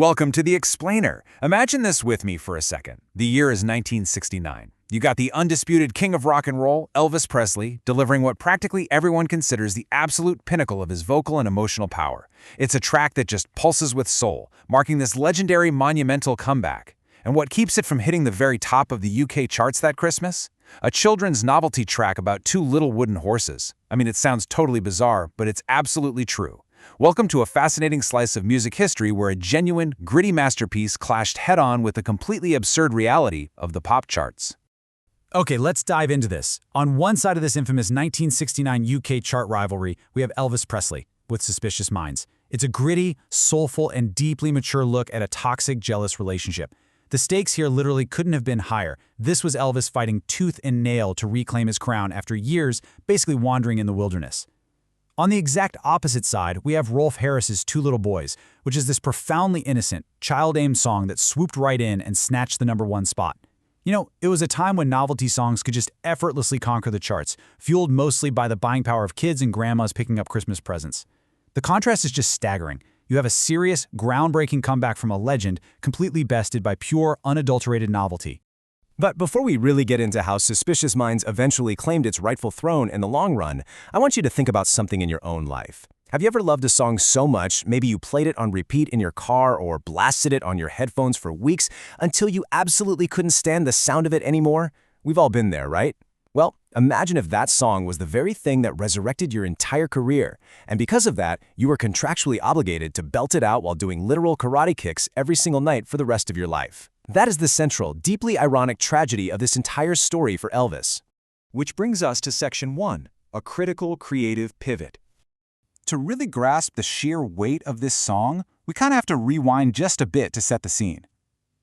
Welcome to The Explainer. Imagine this with me for a second. The year is 1969. You got the undisputed king of rock and roll, Elvis Presley, delivering what practically everyone considers the absolute pinnacle of his vocal and emotional power. It's a track that just pulses with soul, marking this legendary monumental comeback. And what keeps it from hitting the very top of the UK charts that Christmas? A children's novelty track about two little wooden horses. I mean, it sounds totally bizarre, but it's absolutely true. Welcome to a fascinating slice of music history where a genuine, gritty masterpiece clashed head-on with the completely absurd reality of the pop charts. Okay, let's dive into this. On one side of this infamous 1969 UK chart rivalry, we have Elvis Presley with Suspicious Minds. It's a gritty, soulful, and deeply mature look at a toxic, jealous relationship. The stakes here literally couldn't have been higher. This was Elvis fighting tooth and nail to reclaim his crown after years basically wandering in the wilderness. On the exact opposite side, we have Rolf Harris's Two Little Boys, which is this profoundly innocent, child-aimed song that swooped right in and snatched the #1 spot. You know, it was a time when novelty songs could just effortlessly conquer the charts, fueled mostly by the buying power of kids and grandmas picking up Christmas presents. The contrast is just staggering. You have a serious, groundbreaking comeback from a legend, completely bested by pure, unadulterated novelty. But before we really get into how Suspicious Minds eventually claimed its rightful throne in the long run, I want you to think about something in your own life. Have you ever loved a song so much, maybe you played it on repeat in your car or blasted it on your headphones for weeks until you absolutely couldn't stand the sound of it anymore? We've all been there, right? Well, imagine if that song was the very thing that resurrected your entire career, and because of that, you were contractually obligated to belt it out while doing literal karate kicks every single night for the rest of your life. That is the central, deeply ironic tragedy of this entire story for Elvis. Which brings us to Section 1, a critical creative pivot. To really grasp the sheer weight of this song, we kind of have to rewind just a bit to set the scene.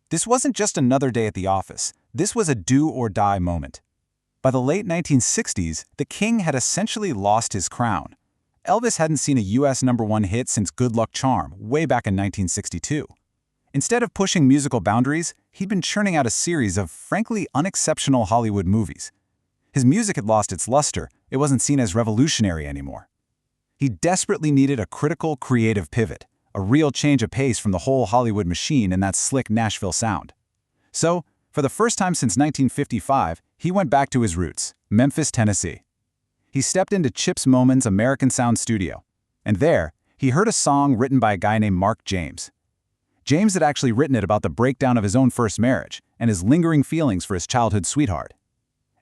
This wasn't just another day at the office. This was a do-or-die moment. By the late 1960s, the king had essentially lost his crown. Elvis hadn't seen a US #1 hit since Good Luck Charm, way back in 1962. Instead of pushing musical boundaries, he'd been churning out a series of, frankly, unexceptional Hollywood movies. His music had lost its luster. It wasn't seen as revolutionary anymore. He desperately needed a critical, creative pivot, a real change of pace from the whole Hollywood machine and that slick Nashville sound. So, for the first time since 1955, he went back to his roots, Memphis, Tennessee. He stepped into Chips Moman's American Sound studio, and there, he heard a song written by a guy named Mark James. James had actually written it about the breakdown of his own first marriage and his lingering feelings for his childhood sweetheart.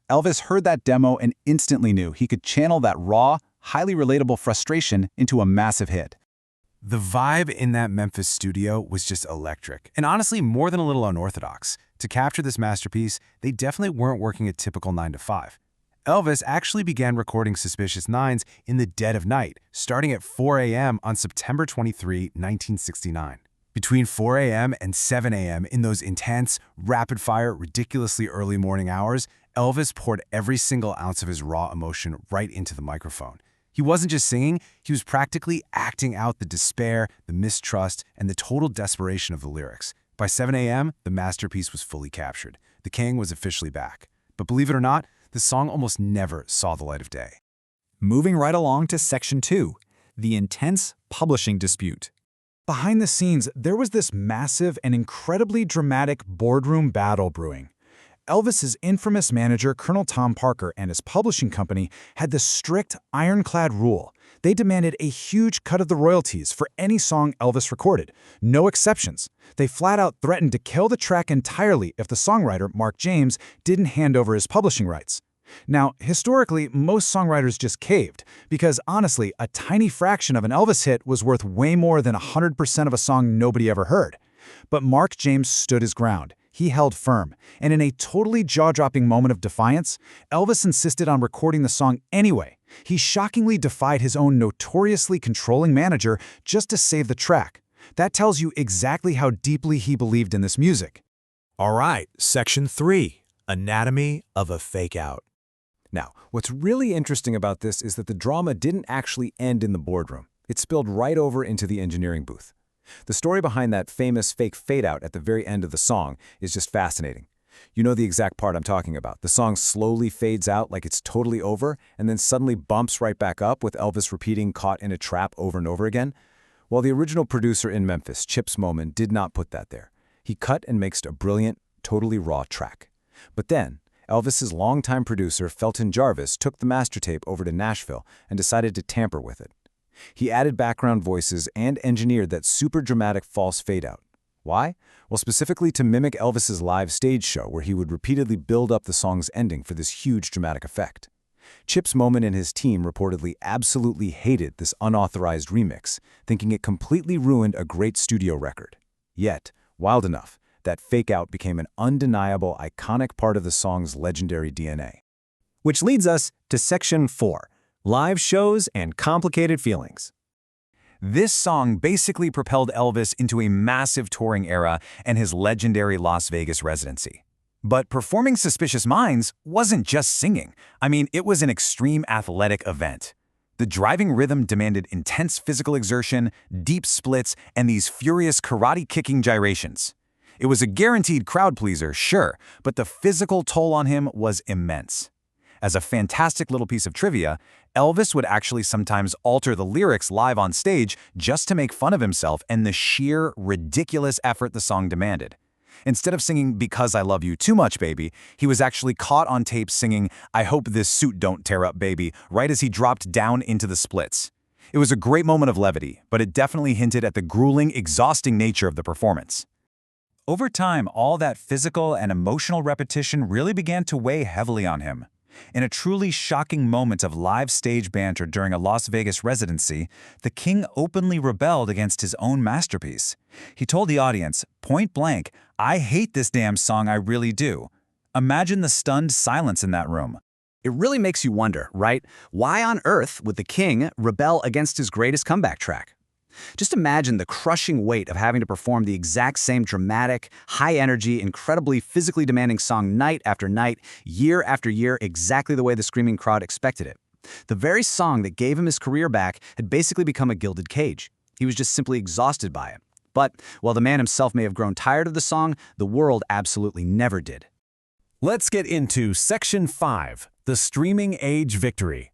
Elvis heard that demo and instantly knew he could channel that raw, highly relatable frustration into a massive hit. The vibe in that Memphis studio was just electric, and honestly more than a little unorthodox. To capture this masterpiece, they definitely weren't working a typical 9 to 5. Elvis actually began recording Suspicious Minds in the dead of night, starting at 4 a.m. on September 23, 1969. Between 4 a.m. and 7 a.m. in those intense, rapid-fire, ridiculously early morning hours, Elvis poured every single ounce of his raw emotion right into the microphone. He wasn't just singing, he was practically acting out the despair, the mistrust, and the total desperation of the lyrics. By 7 a.m., the masterpiece was fully captured. The king was officially back. But believe it or not, the song almost never saw the light of day. Moving right along to Section 2, the intense publishing dispute. Behind the scenes, there was this massive and incredibly dramatic boardroom battle brewing. Elvis's infamous manager, Colonel Tom Parker, and his publishing company had this strict, ironclad rule. They demanded a huge cut of the royalties for any song Elvis recorded, no exceptions. They flat out threatened to kill the track entirely if the songwriter, Mark James, didn't hand over his publishing rights. Now, historically, most songwriters just caved, because honestly, a tiny fraction of an Elvis hit was worth way more than 100% of a song nobody ever heard. But Mark James stood his ground. He held firm, and in a totally jaw-dropping moment of defiance, Elvis insisted on recording the song anyway. He shockingly defied his own notoriously controlling manager just to save the track. That tells you exactly how deeply he believed in this music. All right, Section 3, Anatomy of a Fake-Out. Now, what's really interesting about this is that the drama didn't actually end in the boardroom. It spilled right over into the engineering booth. The story behind that famous fake fade-out at the very end of the song is just fascinating. You know the exact part I'm talking about. The song slowly fades out like it's totally over, and then suddenly bumps right back up with Elvis repeating "Caught in a Trap" over and over again. While the original producer in Memphis, Chips Moman, did not put that there. He cut and mixed a brilliant, totally raw track. But then, Elvis's longtime producer, Felton Jarvis, took the master tape over to Nashville and decided to tamper with it. He added background voices and engineered that super dramatic false fade-out. Why? Well, specifically to mimic Elvis's live stage show, where he would repeatedly build up the song's ending for this huge dramatic effect. Chips Moman and his team reportedly absolutely hated this unauthorized remix, thinking it completely ruined a great studio record. Yet, wild enough, that fake-out became an undeniable, iconic part of the song's legendary DNA. Which leads us to Section 4, Live Shows and Complicated Feelings. This song basically propelled Elvis into a massive touring era and his legendary Las Vegas residency. But performing Suspicious Minds wasn't just singing. I mean, it was an extreme athletic event. The driving rhythm demanded intense physical exertion, deep splits, and these furious karate-kicking gyrations. It was a guaranteed crowd pleaser, sure, but the physical toll on him was immense. As a fantastic little piece of trivia, Elvis would actually sometimes alter the lyrics live on stage just to make fun of himself and the sheer, ridiculous effort the song demanded. Instead of singing "Because I Love You Too Much, Baby," he was actually caught on tape singing "I Hope This Suit Don't Tear Up, Baby," right as he dropped down into the splits. It was a great moment of levity, but it definitely hinted at the grueling, exhausting nature of the performance. Over time, all that physical and emotional repetition really began to weigh heavily on him. In a truly shocking moment of live stage banter during a Las Vegas residency, the king openly rebelled against his own masterpiece. He told the audience, point blank, "I hate this damn song, I really do." Imagine the stunned silence in that room. It really makes you wonder, right? Why on earth would the king rebel against his greatest comeback track? Just imagine the crushing weight of having to perform the exact same dramatic, high-energy, incredibly physically demanding song night after night, year after year, exactly the way the screaming crowd expected it. The very song that gave him his career back had basically become a gilded cage. He was just simply exhausted by it. But while the man himself may have grown tired of the song, the world absolutely never did. Let's get into Section 5, the Streaming Age Victory.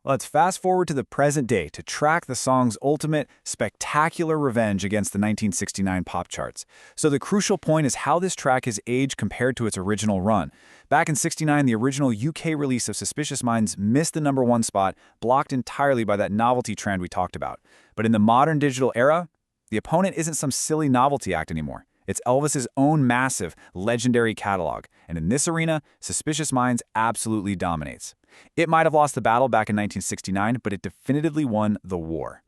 Let's fast forward to the present day to track the song's ultimate, spectacular revenge against the 1969 pop charts. So the crucial point is how this track has aged compared to its original run. Back in '69, the original UK release of Suspicious Minds missed the #1 spot, blocked entirely by that novelty trend we talked about. But in the modern digital era, the opponent isn't some silly novelty act anymore. It's Elvis's own massive, legendary catalog, and in this arena, Suspicious Minds absolutely dominates. It might have lost the battle back in 1969, but it definitively won the war.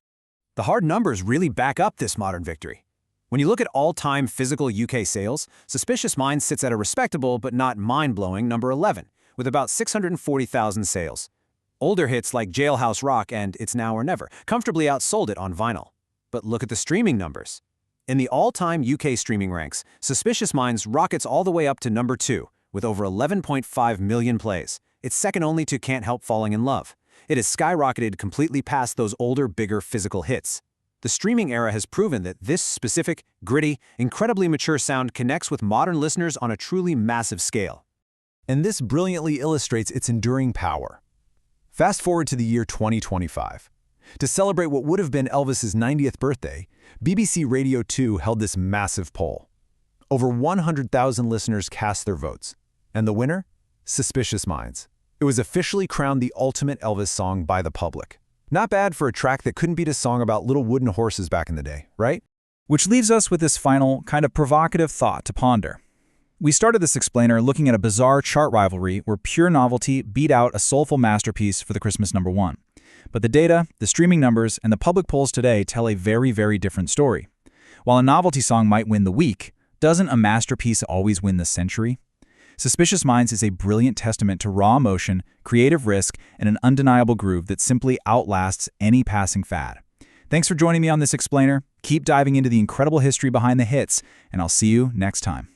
The hard numbers really back up this modern victory. When you look at all-time physical UK sales, Suspicious Minds sits at a respectable but not mind-blowing number 11, with about 640,000 sales. Older hits like Jailhouse Rock and It's Now or Never comfortably outsold it on vinyl. But look at the streaming numbers. In the all-time UK streaming ranks, Suspicious Minds rockets all the way up to number 2, with over 11.5 million plays. It's second only to Can't Help Falling in Love. It has skyrocketed completely past those older, bigger physical hits. The streaming era has proven that this specific, gritty, incredibly mature sound connects with modern listeners on a truly massive scale. And this brilliantly illustrates its enduring power. Fast forward to the year 2025. To celebrate what would have been Elvis's 90th birthday, BBC Radio 2 held this massive poll. Over 100,000 listeners cast their votes. And the winner? Suspicious Minds. It was officially crowned the ultimate Elvis song by the public. Not bad for a track that couldn't beat a song about little wooden horses back in the day, right? Which leaves us with this final, kind of provocative thought to ponder. We started this explainer looking at a bizarre chart rivalry where pure novelty beat out a soulful masterpiece for the Christmas #1. But the data, the streaming numbers, and the public polls today tell a very, very different story. While a novelty song might win the week, doesn't a masterpiece always win the century? Suspicious Minds is a brilliant testament to raw emotion, creative risk, and an undeniable groove that simply outlasts any passing fad. Thanks for joining me on this explainer. Keep diving into the incredible history behind the hits, and I'll see you next time.